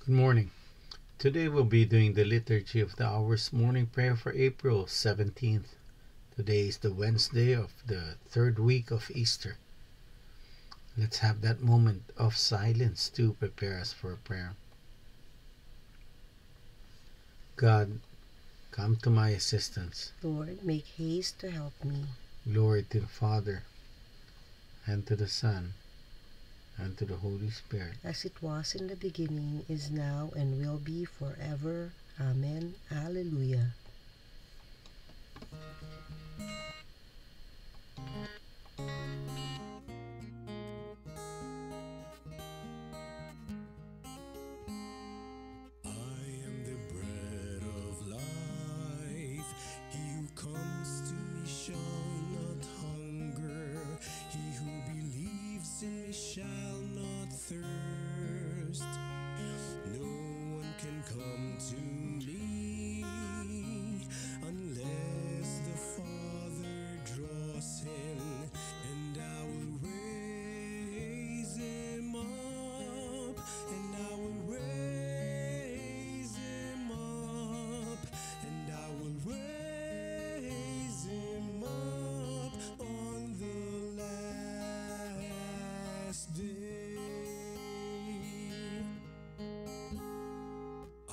Good morning. Today we'll be doing the Liturgy of the Hours morning prayer for April 17th. Today is the Wednesday of the third week of Easter. Let's have that moment of silence to prepare us for prayer. God, come to my assistance. Lord, make haste to help me. Glory to the Father, and to the Son, and to the Holy Spirit. As it was in the beginning, is now, and will be forever. Amen. Alleluia. Shall not thirst. No one can come to me unless the Father draws him, and I will raise him up, and I will raise him up, and I will raise him up on the last day. I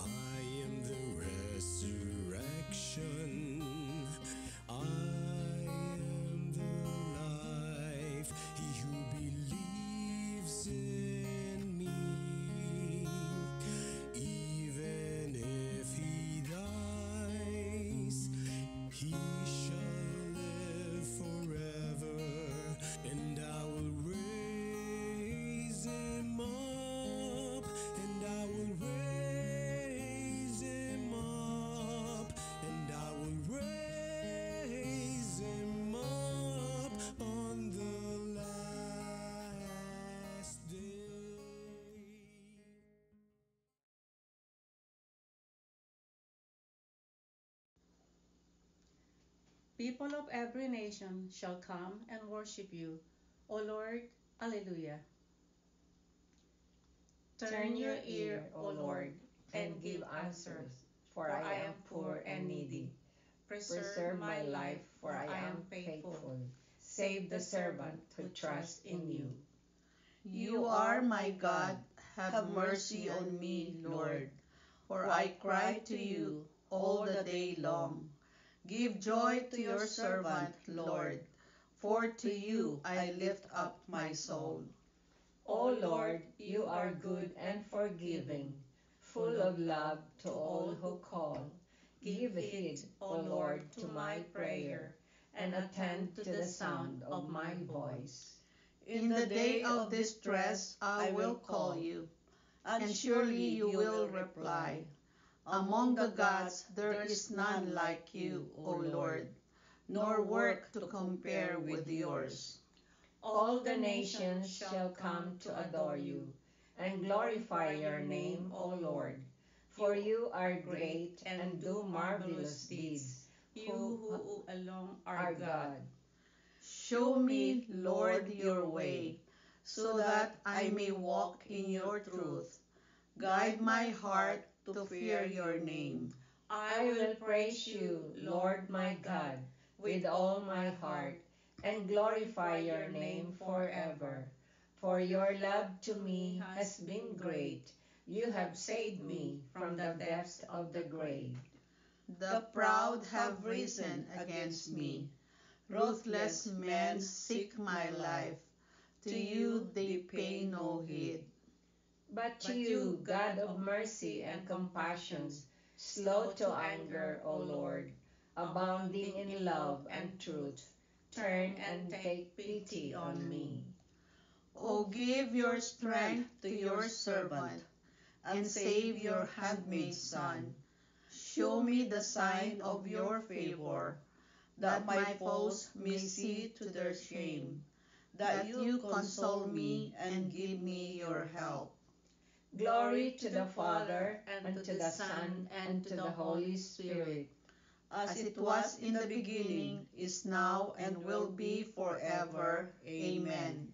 am the resurrection. I am the life. He who believes in me, even if he dies, he shall live forever, and I will raise him up, and I will raise him up, and I will raise him up on the last day. People of every nation shall come and worship you, O Lord. Alleluia. Turn your ear, O Lord, and give answers, for I am poor and needy. Preserve my life, for I am faithful. Save the servant who trusts in you. You are my God, have mercy on me, Lord, for I cry to you all the day long. Give joy to your servant, Lord, for to you I lift up my soul. O Lord, you are good and forgiving, full of love to all who call. Give heed, O Lord, to my prayer, and attend to the sound of my voice. In the day of distress I will call you, and surely you will reply. Among the gods there is none like you, O Lord, nor work to compare with yours. All the nations shall come to adore you, and glorify your name, O Lord. For you are great and do marvelous deeds, you who alone are God. Show me, Lord, your way, so that I may walk in your truth. Guide my heart to fear your name. I will praise you, Lord my God, with all my heart, and glorify your name forever. For your love to me has been great. You have saved me from the depths of the grave. The proud have risen against me. Ruthless men seek my life. To you they pay no heed. But you, God of mercy and compassion, slow to anger, O Lord, abounding in love and truth, turn and take pity on me. O give your strength to your servant, and save your handmaid's son. Show me the sign of your favor, that my foes may see to their shame, that you console me and give me your help. Glory to the Father, and to the Son, and to the Holy Spirit, as it was in the beginning, is now, and will be forever. Amen.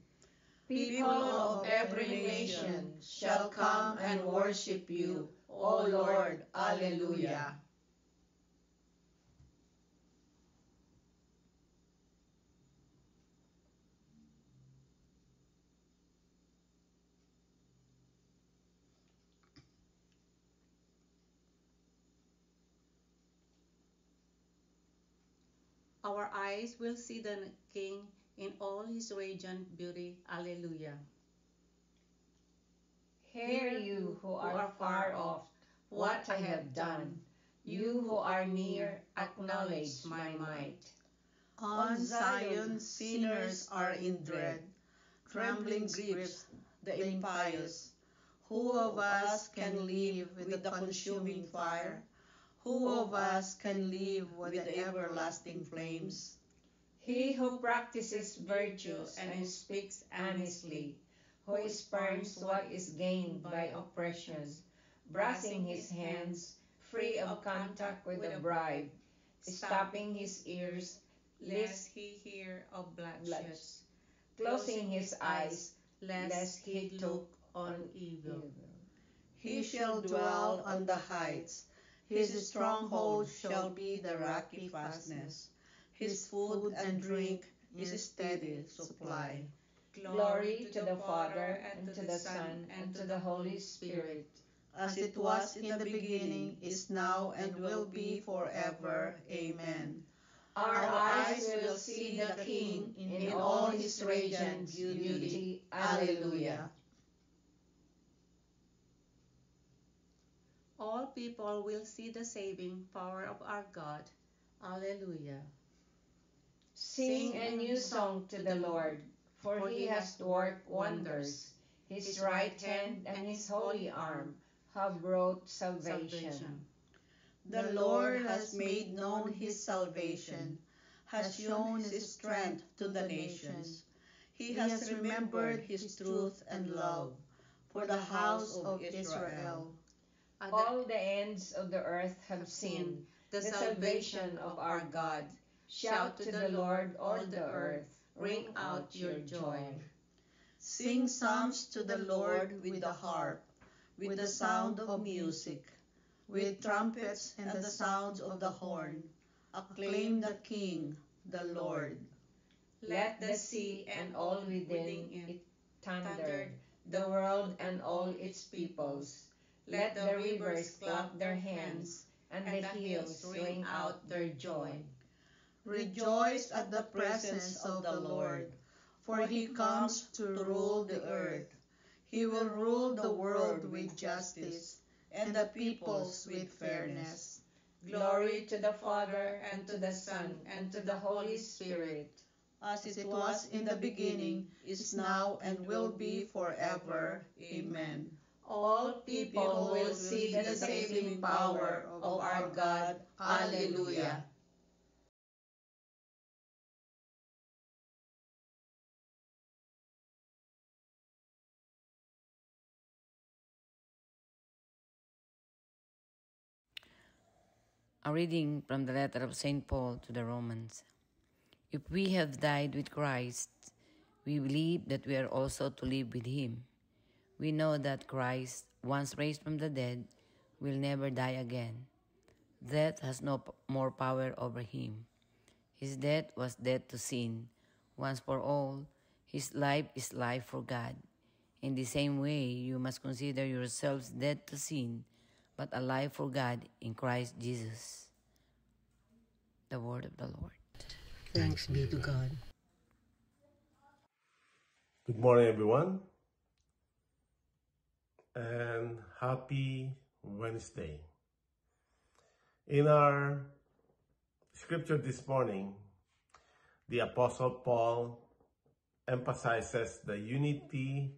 People of every nation shall come and worship you, O Lord. Alleluia. Our eyes will see the King in all his radiant beauty. Alleluia. Hear you who are far off what I have done. You who are near, acknowledge my might. On Zion sinners are in dread, trembling grips the impious. Who of us can live with the consuming fire? Who of us can live with the everlasting flames? He who practices virtue and speaks honestly, who spurns what is gained by oppressions, brushing his hands free of contact with a bribe, stopping his ears Lest he hear of bloodshed, closing his eyes lest he look on evil. He shall dwell on the heights. His stronghold shall be the rocky fastness. His food and drink is steady supply. Glory to the Father, and to the Son, and to the Holy Spirit. As it was in the beginning, is now, and will be forever. Amen. Our eyes will see the King in all his radiant beauty. Alleluia. All people will see the saving power of our God. Alleluia. Sing a new song to the Lord, for he has worked wonders. His right hand and his holy arm have brought salvation. The Lord has made known his salvation, has shown his strength to the nations. He has remembered his truth and love for the house of Israel. All the ends of the earth have seen the salvation of our God. Shout to the Lord, all the earth. Ring out your joy. Sing psalms to the Lord with the harp, with the sound of music, with trumpets and the sounds of the horn. Acclaim the King, the Lord. Let the sea and all within it thunder, the world and all its peoples. Let the rivers clap their hands, and the hills ring out their joy. Rejoice at the presence of the Lord, for he comes to rule the earth. He will rule the world with justice, and the peoples with fairness. Glory to the Father, and to the Son, and to the Holy Spirit. As it was in the beginning, is now, and will be forever. Amen. All people will see the saving power of our God. Alleluia. A reading from the letter of St. Paul to the Romans. If we have died with Christ, we believe that we are also to live with him. We know that Christ, once raised from the dead, will never die again. Death has no more power over him. His death was death to sin. Once for all, his life is life for God. In the same way, you must consider yourselves dead to sin, but alive for God in Christ Jesus. The word of the Lord. Thanks be to God. Good morning, everyone, and happy Wednesday. In our scripture this morning, the Apostle Paul emphasizes the unity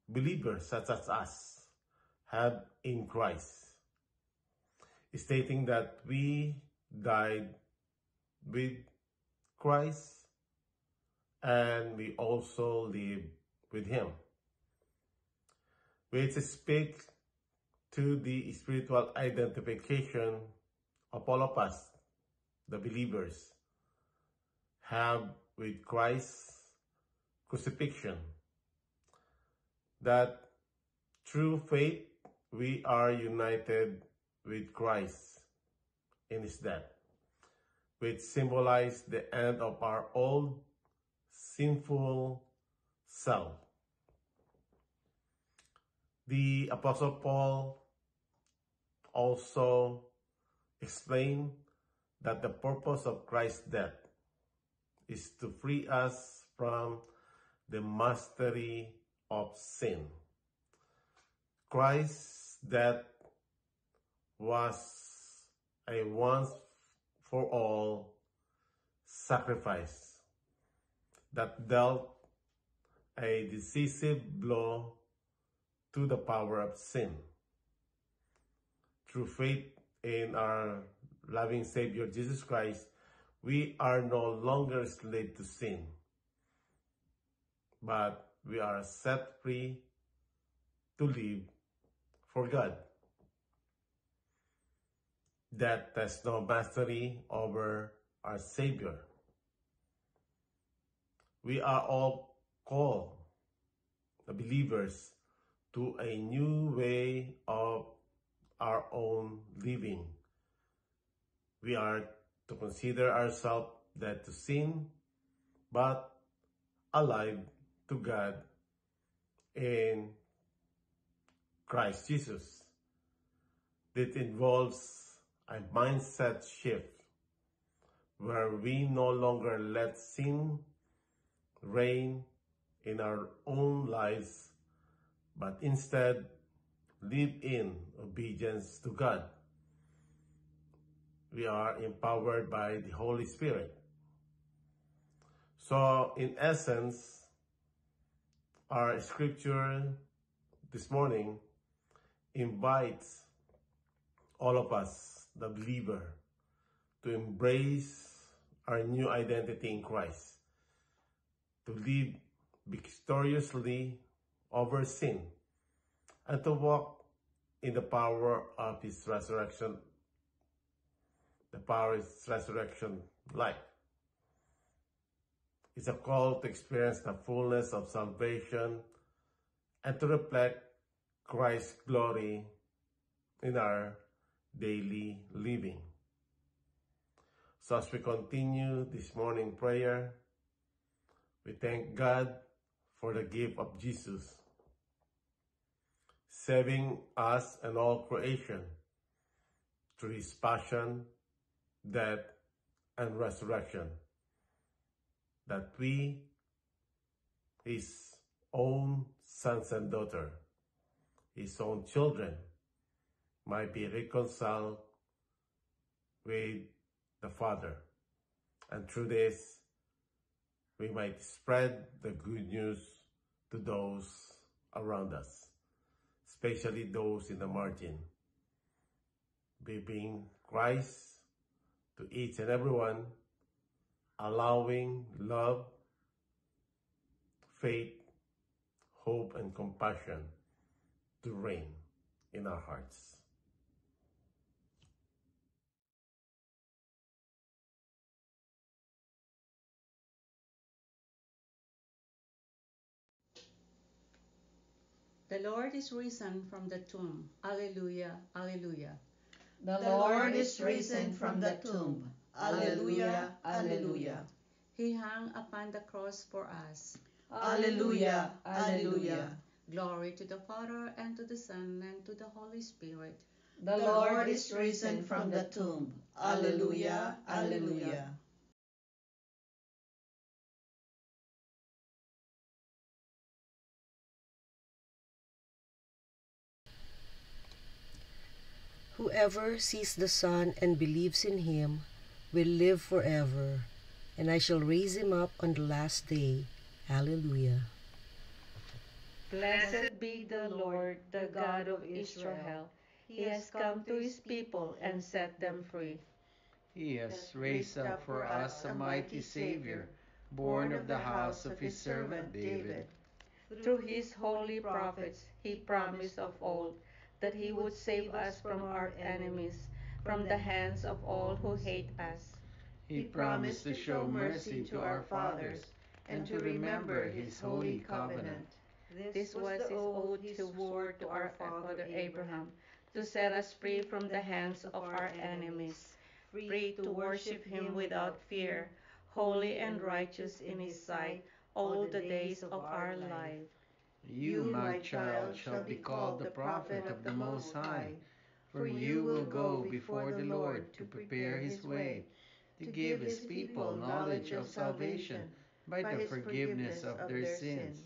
believers such as us have in Christ, stating that we died with Christ and we also live with him, which speaks to the spiritual identification of all of us, the believers, have with Christ's crucifixion that through faith we are united with Christ in his death, which symbolized the end of our old sinful self. The Apostle Paul also explained that the purpose of Christ's death is to free us from the mastery of sin. Christ's death was a once-for-all sacrifice that dealt a decisive blow to the power of sin. Through faith in our loving Savior Jesus Christ, we are no longer slave to sin, but we are set free to live for God. Death has no mastery over our Savior. We are all called, the believers, to a new way of our own living. We are to consider ourselves dead to sin, but alive to God in Christ Jesus. This involves a mindset shift where we no longer let sin reign in our own lives, but instead live in obedience to God. We are empowered by the Holy Spirit. So, in essence, our scripture this morning invites all of us, the believer, to embrace our new identity in Christ, to live victoriously over sin, and to walk in the power of his resurrection, the power of his resurrection life. It's a call to experience the fullness of salvation and to reflect Christ's glory in our daily living. So as we continue this morning prayer, we thank God for the gift of Jesus, saving us and all creation through his passion, death, and resurrection, that we, his own sons and daughters, his own children, might be reconciled with the Father. And through this, we might spread the good news to those around us, especially those in the margin. We bring Christ to each and everyone, allowing love, faith, hope, and compassion to reign in our hearts. The Lord is risen from the tomb. Alleluia, alleluia. The The Lord is risen from the tomb. Alleluia, alleluia. He hung upon the cross for us. Alleluia, alleluia. Glory to the Father, and to the Son, and to the Holy Spirit. The The Lord is risen from the tomb. Alleluia, alleluia. Whoever sees the Son and believes in him will live forever, and I shall raise him up on the last day. Alleluia. Blessed be the Lord, the God of Israel. He has come to his people and set them free. He has raised up for us a mighty Savior, born of the house of his servant David. Through his holy prophets, he promised of old that he would save us from our enemies, from the hands of all who hate us. He promised to show mercy to our fathers and to remember his holy covenant. This was the oath he swore to our father Abraham, to set us free from the hands of our enemies, free to worship him without fear, holy and righteous in his sight all the days of our life. You, my child, shall be called the prophet of the Most High, for you will go before the Lord to prepare his way, to give his people knowledge of salvation by the forgiveness of their sins.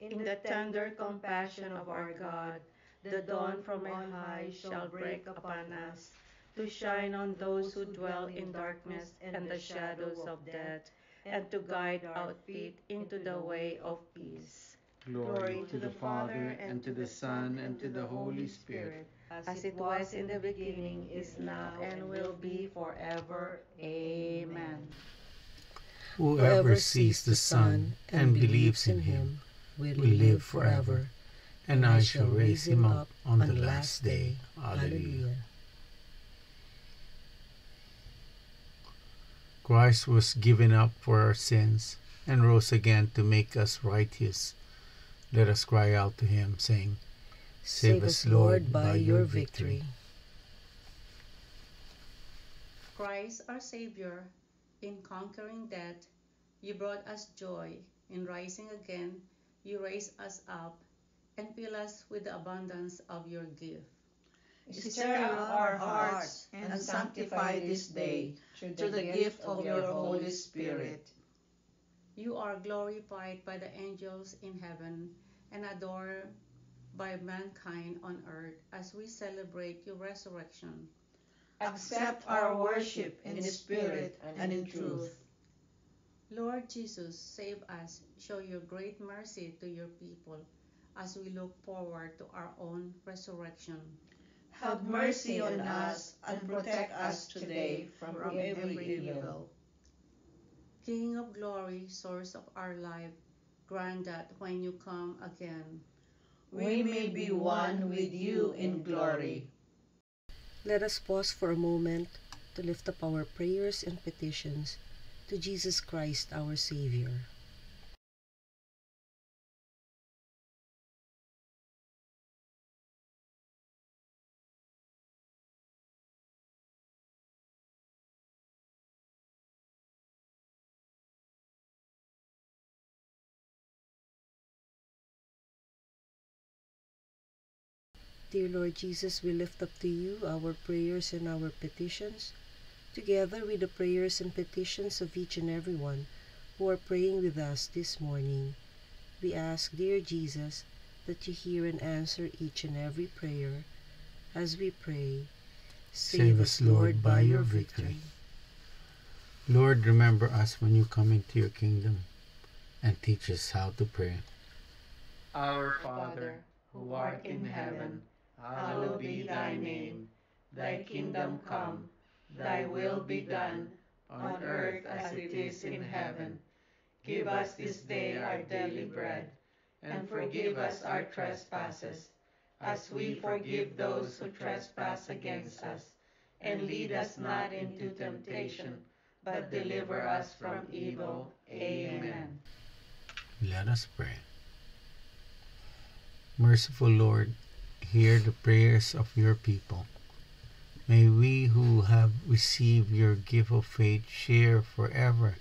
In the tender compassion of our God, the dawn from on high shall break upon us, to shine on those who dwell in darkness and the shadows of death, and to guide our feet into the way of peace. Glory to the Father, and to the Son, and to the Holy Spirit, As it was in the beginning, is now, and will be forever. Amen. Whoever sees the Son and believes in him will live forever, and I shall raise him up on the last day. Alleluia. Christ was given up for our sins and rose again to make us righteous. Let us cry out to him, saying, Save us, Lord, by your victory. Christ our Savior, in conquering death, you brought us joy. In rising again, you raise us up and fill us with the abundance of your gift. Stir up our hearts and sanctify this day through the gift of your Holy Spirit. You are glorified by the angels in heaven and adored by mankind on earth as we celebrate your resurrection. Accept our worship in spirit and in truth. Lord Jesus, save us. Show your great mercy to your people as we look forward to our own resurrection. Have mercy on us and protect us today from every evil. King of glory, source of our life, grant that when you come again, we may be one with you in glory. Let us pause for a moment to lift up our prayers and petitions to Jesus Christ, our Savior. Dear Lord Jesus, we lift up to you our prayers and our petitions, together with the prayers and petitions of each and every one who are praying with us this morning. We ask, dear Jesus, that you hear and answer each and every prayer as we pray. Save us, Lord, by your victory. Lord, remember us when you come into your kingdom and teach us how to pray. Our Father, who art in heaven, hallowed be thy name. Thy kingdom come, thy will be done, on earth as it is in heaven. Give us this day our daily bread, and forgive us our trespasses, as we forgive those who trespass against us. And lead us not into temptation, but deliver us from evil. Amen. Let us pray. Merciful Lord, hear the prayers of your people. May we who have received your gift of faith share forever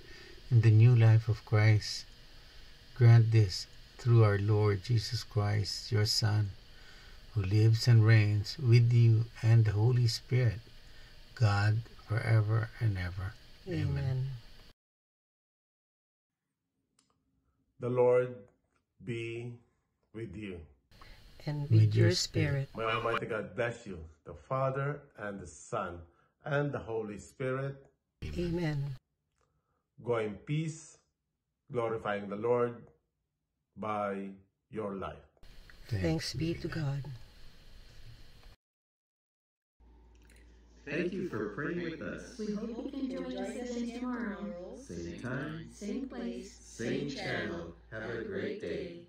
in the new life of Christ. Grant this through our Lord Jesus Christ, your Son, who lives and reigns with you and the Holy Spirit, God, forever and ever. Amen. The Lord be with you. And with your spirit. May Almighty God bless you, the Father and the Son and the Holy Spirit. Amen. Go in peace, glorifying the Lord by your life. Thanks be to God. Thank you for praying with us. We hope you can join us again tomorrow. Same time, Same place. same channel. Have a great day.